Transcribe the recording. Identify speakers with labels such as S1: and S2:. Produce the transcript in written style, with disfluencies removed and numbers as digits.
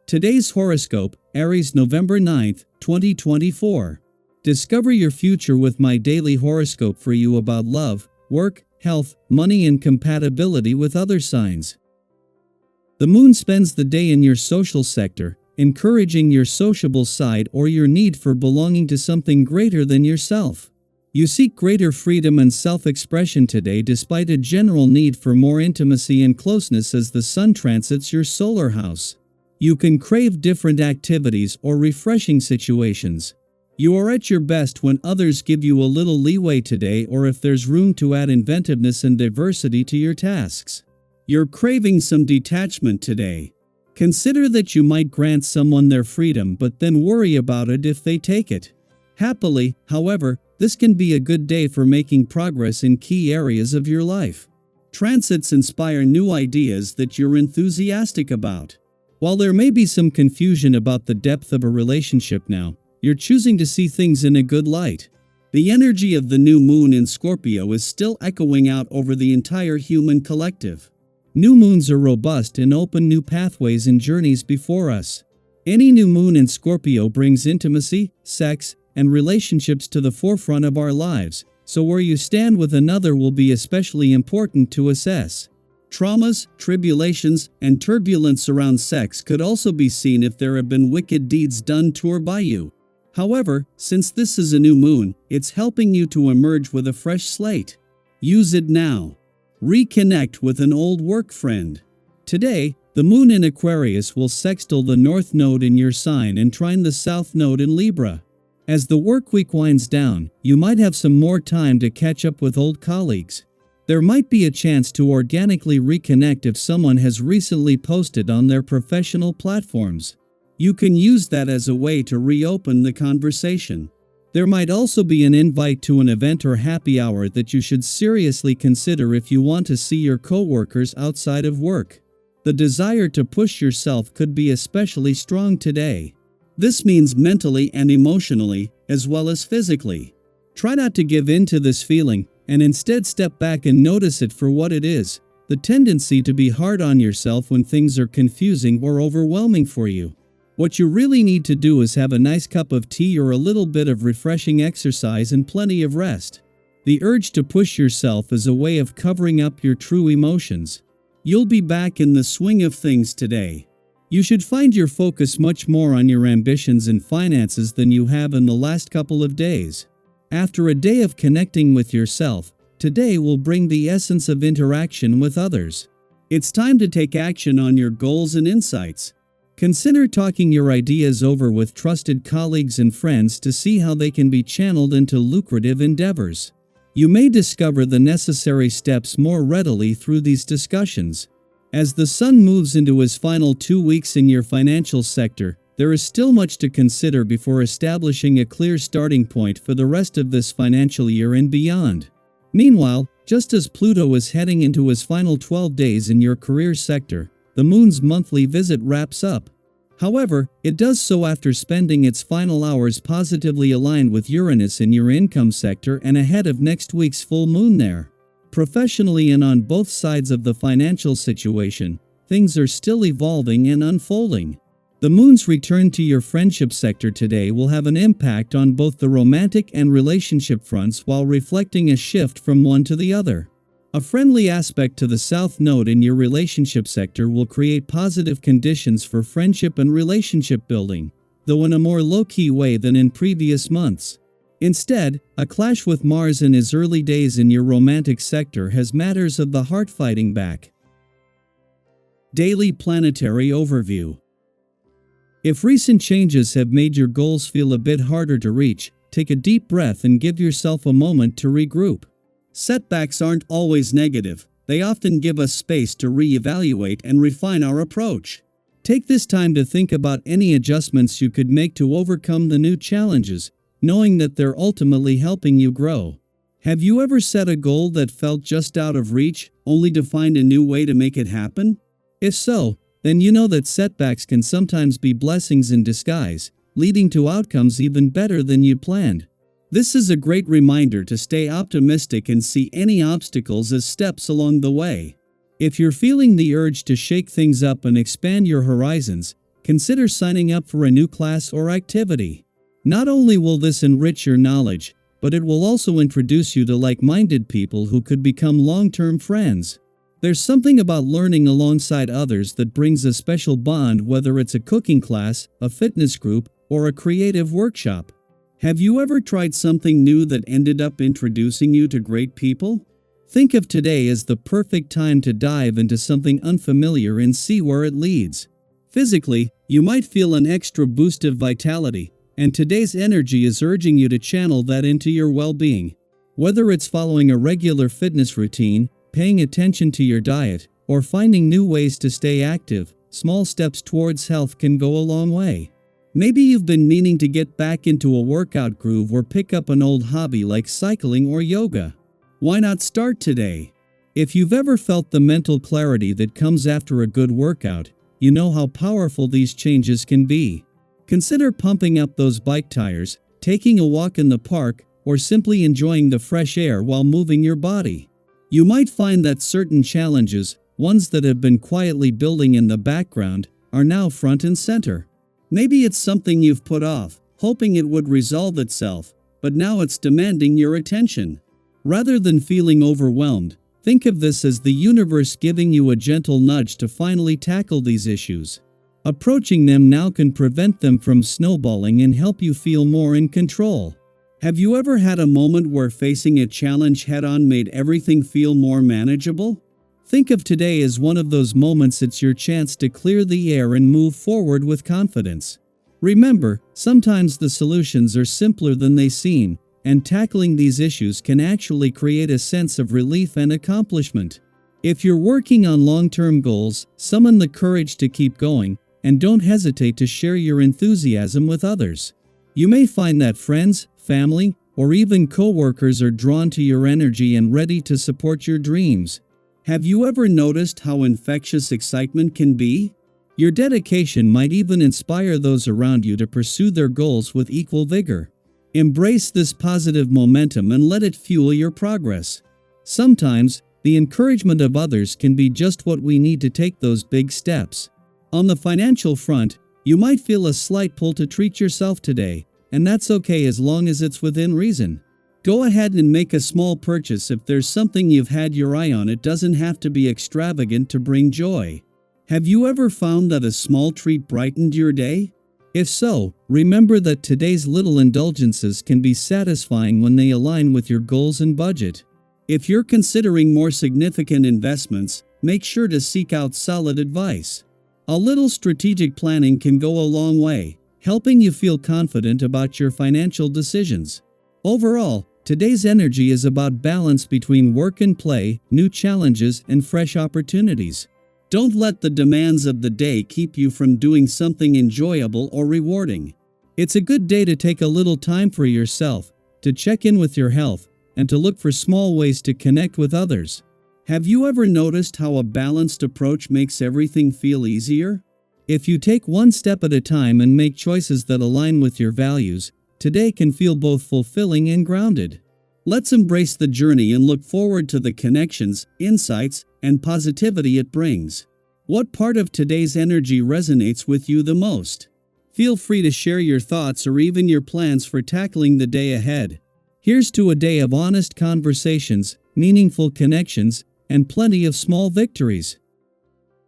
S1: Today's horoscope, Aries November 9th, 2024. Discover your future with my daily horoscope for you about love, work, health, money and compatibility with other signs. The moon spends the day in your social sector, encouraging your sociable side or your need for belonging to something greater than yourself. You seek greater freedom and self-expression today despite a general need for more intimacy and closeness as the sun transits your solar house. You can crave different activities or refreshing situations. You are at your best when others give you a little leeway today or if there's room to add inventiveness and diversity to your tasks. You're craving some detachment today. Consider that you might grant someone their freedom but then worry about it if they take it. Happily, however, this can be a good day for making progress in key areas of your life. Transits inspire new ideas that you're enthusiastic about. While there may be some confusion about the depth of a relationship now, you're choosing to see things in a good light. The energy of the new moon in Scorpio is still echoing out over the entire human collective. New moons are robust and open new pathways and journeys before us. Any new moon in Scorpio brings intimacy, sex, and relationships to the forefront of our lives, so where you stand with another will be especially important to assess. Traumas, tribulations, and turbulence around sex could also be seen if there have been wicked deeds done to or by you. However, since this is a new moon, it's helping you to emerge with a fresh slate. Use it now. Reconnect with an old work friend. Today, the moon in Aquarius will sextile the north node in your sign and trine the south node in Libra. As the work week winds down, you might have some more time to catch up with old colleagues. There might be a chance to organically reconnect if someone has recently posted on their professional platforms. You can use that as a way to reopen the conversation. There might also be an invite to an event or happy hour that you should seriously consider if you want to see your coworkers outside of work. The desire to push yourself could be especially strong today. This means mentally and emotionally, as well as physically. Try not to give in to this feeling, and instead step back and notice it for what it is, the tendency to be hard on yourself when things are confusing or overwhelming for you. What you really need to do is have a nice cup of tea or a little bit of refreshing exercise and plenty of rest. The urge to push yourself is a way of covering up your true emotions. You'll be back in the swing of things today. You should find your focus much more on your ambitions and finances than you have in the last couple of days. After a day of connecting with yourself, today will bring the essence of interaction with others. It's time to take action on your goals and insights. Consider talking your ideas over with trusted colleagues and friends to see how they can be channeled into lucrative endeavors. You may discover the necessary steps more readily through these discussions. As the sun moves into his final 2 weeks in your financial sector, there is still much to consider before establishing a clear starting point for the rest of this financial year and beyond. Meanwhile, just as Pluto is heading into his final 12 days in your career sector, the moon's monthly visit wraps up. However, it does so after spending its final hours positively aligned with Uranus in your income sector and ahead of next week's full moon there. Professionally and on both sides of the financial situation, things are still evolving and unfolding. The moon's return to your friendship sector today will have an impact on both the romantic and relationship fronts while reflecting a shift from one to the other. A friendly aspect to the south node in your relationship sector will create positive conditions for friendship and relationship building, though in a more low-key way than in previous months. Instead, a clash with Mars in his early days in your romantic sector has matters of the heart fighting back. Daily Planetary Overview. If recent changes have made your goals feel a bit harder to reach, take a deep breath and give yourself a moment to regroup. Setbacks aren't always negative. They often give us space to reevaluate and refine our approach. Take this time to think about any adjustments you could make to overcome the new challenges, knowing that they're ultimately helping you grow. Have you ever set a goal that felt just out of reach, only to find a new way to make it happen? If so, then you know that setbacks can sometimes be blessings in disguise, leading to outcomes even better than you planned. This is a great reminder to stay optimistic and see any obstacles as steps along the way. If you're feeling the urge to shake things up and expand your horizons, consider signing up for a new class or activity. Not only will this enrich your knowledge, but it will also introduce you to like-minded people who could become long-term friends. There's something about learning alongside others that brings a special bond, whether it's a cooking class, a fitness group, or a creative workshop. Have you ever tried something new that ended up introducing you to great people? Think of today as the perfect time to dive into something unfamiliar and see where it leads. Physically, you might feel an extra boost of vitality, and today's energy is urging you to channel that into your well-being. Whether it's following a regular fitness routine, paying attention to your diet, or finding new ways to stay active, small steps towards health can go a long way. Maybe you've been meaning to get back into a workout groove or pick up an old hobby like cycling or yoga. Why not start today? If you've ever felt the mental clarity that comes after a good workout, you know how powerful these changes can be. Consider pumping up those bike tires, taking a walk in the park, or simply enjoying the fresh air while moving your body. You might find that certain challenges, ones that have been quietly building in the background, are now front and center. Maybe it's something you've put off, hoping it would resolve itself, but now it's demanding your attention. Rather than feeling overwhelmed, think of this as the universe giving you a gentle nudge to finally tackle these issues. Approaching them now can prevent them from snowballing and help you feel more in control. Have you ever had a moment where facing a challenge head-on made everything feel more manageable? Think of today as one of those moments. It's your chance to clear the air and move forward with confidence. Remember, sometimes the solutions are simpler than they seem, and tackling these issues can actually create a sense of relief and accomplishment. If you're working on long-term goals, summon the courage to keep going, and don't hesitate to share your enthusiasm with others. You may find that friends, family, or even co-workers are drawn to your energy and ready to support your dreams. Have you ever noticed how infectious excitement can be? Your dedication might even inspire those around you to pursue their goals with equal vigor. Embrace this positive momentum and let it fuel your progress. Sometimes, the encouragement of others can be just what we need to take those big steps. On the financial front, you might feel a slight pull to treat yourself today, and that's okay as long as it's within reason. Go ahead and make a small purchase if there's something you've had your eye on. It doesn't have to be extravagant to bring joy. Have you ever found that a small treat brightened your day? If so, remember that today's little indulgences can be satisfying when they align with your goals and budget. If you're considering more significant investments, make sure to seek out solid advice. A little strategic planning can go a long way, helping you feel confident about your financial decisions. Overall, today's energy is about balance between work and play, new challenges, and fresh opportunities. Don't let the demands of the day keep you from doing something enjoyable or rewarding. It's a good day to take a little time for yourself, to check in with your health, and to look for small ways to connect with others. Have you ever noticed how a balanced approach makes everything feel easier? If you take one step at a time and make choices that align with your values, today can feel both fulfilling and grounded. Let's embrace the journey and look forward to the connections, insights, and positivity it brings. What part of today's energy resonates with you the most? Feel free to share your thoughts or even your plans for tackling the day ahead. Here's to a day of honest conversations, meaningful connections, and plenty of small victories.